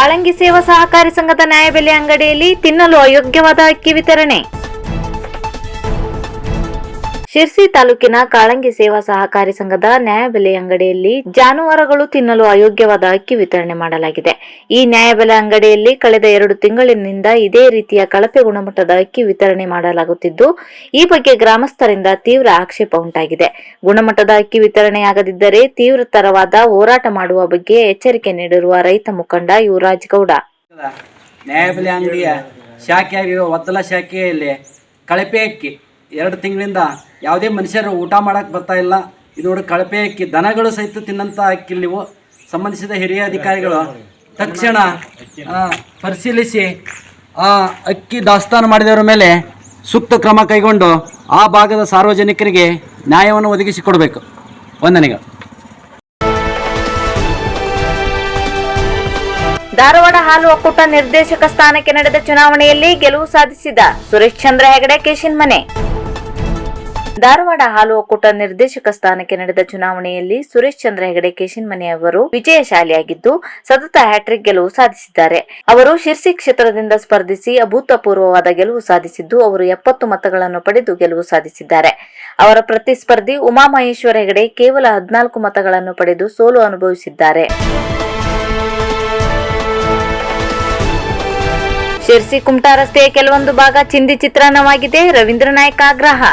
ಕಾಳಂಗಿ ಸೇವಾ ಸಹಕಾರಿ ಸಂಘದ ನ್ಯಾಯಬೆಲೆ ಅಂಗಡಿಯಲ್ಲಿ ತಿನ್ನಲು ಅಯೋಗ್ಯವಾದ ಅಕ್ಕಿ ವಿತರಣೆ. ಶಿರ್ಸಿ ತಾಲೂಕಿನ ಕಾಳಂಗಿ ಸೇವಾ ಸಹಕಾರಿ ಸಂಘದ ನ್ಯಾಯಬೆಲೆ ಅಂಗಡಿಯಲ್ಲಿ ಜಾನುವಾರುಗಳು ತಿನ್ನಲು ಅಯೋಗ್ಯವಾದ ಅಕ್ಕಿ ವಿತರಣೆ ಮಾಡಲಾಗಿದೆ. ಈ ನ್ಯಾಯಬೆಲೆ ಅಂಗಡಿಯಲ್ಲಿ ಕಳೆದ 2 ತಿಂಗಳಿನಿಂದ ಇದೇ ರೀತಿಯ ಕಳಪೆ ಗುಣಮಟ್ಟದ ಅಕ್ಕಿ ವಿತರಣೆ ಮಾಡಲಾಗುತ್ತಿದ್ದು, ಈ ಬಗ್ಗೆ ಗ್ರಾಮಸ್ಥರಿಂದ ತೀವ್ರ ಆಕ್ಷೇಪ ಉಂಟಾಗಿದೆ. ಗುಣಮಟ್ಟದ ಅಕ್ಕಿ ವಿತರಣೆಯಾಗದಿದ್ದರೆ ತೀವ್ರತರವಾದ ಹೋರಾಟ ಮಾಡುವ ಬಗ್ಗೆ ಎಚ್ಚರಿಕೆ ನೀಡಿರುವ ರೈತ ಮುಖಂಡ ಯುವರಾಜ್ ಗೌಡ. ನ್ಯಾಯಬೆಲೆ ಅಂಗಡಿಯ ಶಾಖೆಯಾಗಿರುವ ಒತ್ತಲ ಶಾಖೆಯಲ್ಲಿ ಕಳಪೆ ಅಕ್ಕಿ 2 ತಿಂಗಳಿಂದ ಯಾವುದೇ ಮನುಷ್ಯರು ಊಟ ಮಾಡೋಕ್ಕೆ ಬರ್ತಾ ಇಲ್ಲ. ಇದು ನೋಡಿ ಕಳಪೆ ಅಕ್ಕಿ, ದನಗಳು ಸಹಿತ ತಿನ್ನಂಥ ಅಕ್ಕಿ. ನೀವು ಸಂಬಂಧಿಸಿದ ಹಿರಿಯ ಅಧಿಕಾರಿಗಳು ತಕ್ಷಣ ಪರಿಶೀಲಿಸಿ ಆ ಅಕ್ಕಿ ದಾಸ್ತಾನು ಮಾಡಿದವರ ಮೇಲೆ ಸೂಕ್ತ ಕ್ರಮ ಕೈಗೊಂಡು ಆ ಭಾಗದ ಸಾರ್ವಜನಿಕರಿಗೆ ನ್ಯಾಯವನ್ನು ಒದಗಿಸಿಕೊಡಬೇಕು. ವಂದನೆಗಳು. ಧಾರವಾಡ ಹಾಲು ಒಕ್ಕೂಟ ನಿರ್ದೇಶಕ ಸ್ಥಾನಕ್ಕೆ ನಡೆದ ಚುನಾವಣೆಯಲ್ಲಿ ಗೆಲುವು ಸಾಧಿಸಿದ ಸುರೇಶ್ ಚಂದ್ರ ಹೆಗಡೆ ಕೇಶಿನ್ಮನೆ. ಧಾರವಾಡ ಹಾಲು ಒಕ್ಕೂಟ ನಿರ್ದೇಶಕ ಸ್ಥಾನಕ್ಕೆ ನಡೆದ ಚುನಾವಣೆಯಲ್ಲಿ ಸುರೇಶ್ ಚಂದ್ರ ಹೆಗಡೆ ಕೇಶಿನ್ಮನೆ ಅವರು ವಿಜಯಶಾಲಿಯಾಗಿದ್ದು ಸತತ ಹ್ಯಾಟ್ರಿಕ್ ಗೆಲುವು ಸಾಧಿಸಿದ್ದಾರೆ. ಅವರು ಶಿರ್ಸಿ ಕ್ಷೇತ್ರದಿಂದ ಸ್ಪರ್ಧಿಸಿ ಅಭೂತಪೂರ್ವವಾದ ಗೆಲುವು ಸಾಧಿಸಿದ್ದು, ಅವರು 70 ಮತಗಳನ್ನು ಪಡೆದು ಗೆಲುವು ಸಾಧಿಸಿದ್ದಾರೆ. ಅವರ ಪ್ರತಿಸ್ಪರ್ಧಿ ಉಮಾಮಹೇಶ್ವರ ಹೆಗಡೆ ಕೇವಲ 14 ಮತಗಳನ್ನು ಪಡೆದು ಸೋಲು ಅನುಭವಿಸಿದ್ದಾರೆ. ಶಿರ್ಸಿ ಕುಮಟಾ ರಸ್ತೆಯ ಕೆಲವೊಂದು ಭಾಗ ಚಿಂದಿ ಚಿತ್ರಾನ್ನವಾಗಿದೆ. ರವೀಂದ್ರ ನಾಯ್ಕ ಆಗ್ರಹ.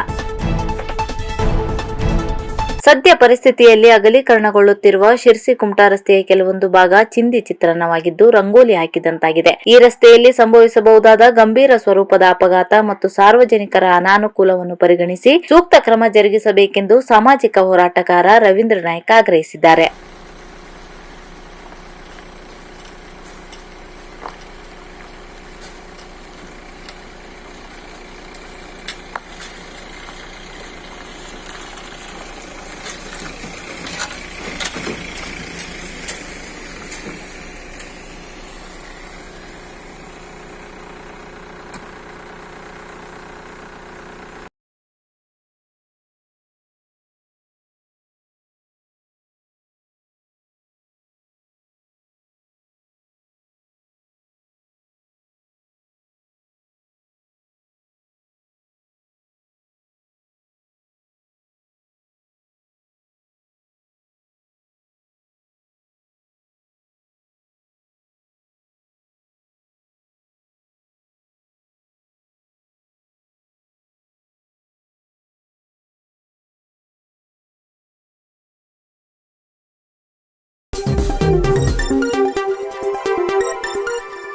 ಸದ್ಯ ಪರಿಸ್ಥಿತಿಯಲ್ಲಿ ಅಗಲೀಕರಣಗೊಳ್ಳುತ್ತಿರುವ ಶಿರ್ಸಿ ಕುಮಟಾ ರಸ್ತೆಯ ಕೆಲವೊಂದು ಭಾಗ ಚಿಂದಿ ಚಿತ್ರಾನ್ನವಾಗಿದ್ದು ರಂಗೋಲಿ ಹಾಕಿದಂತಾಗಿದೆ. ಈ ರಸ್ತೆಯಲ್ಲಿ ಸಂಭವಿಸಬಹುದಾದ ಗಂಭೀರ ಸ್ವರೂಪದ ಅಪಘಾತ ಮತ್ತು ಸಾರ್ವಜನಿಕರ ಅನಾನುಕೂಲವನ್ನು ಪರಿಗಣಿಸಿ ಸೂಕ್ತ ಕ್ರಮ ಜರುಗಿಸಬೇಕೆಂದು ಸಾಮಾಜಿಕ ಹೋರಾಟಗಾರ ರವೀಂದ್ರ ನಾಯ್ಕ ಆಗ್ರಹಿಸಿದ್ದಾರೆ.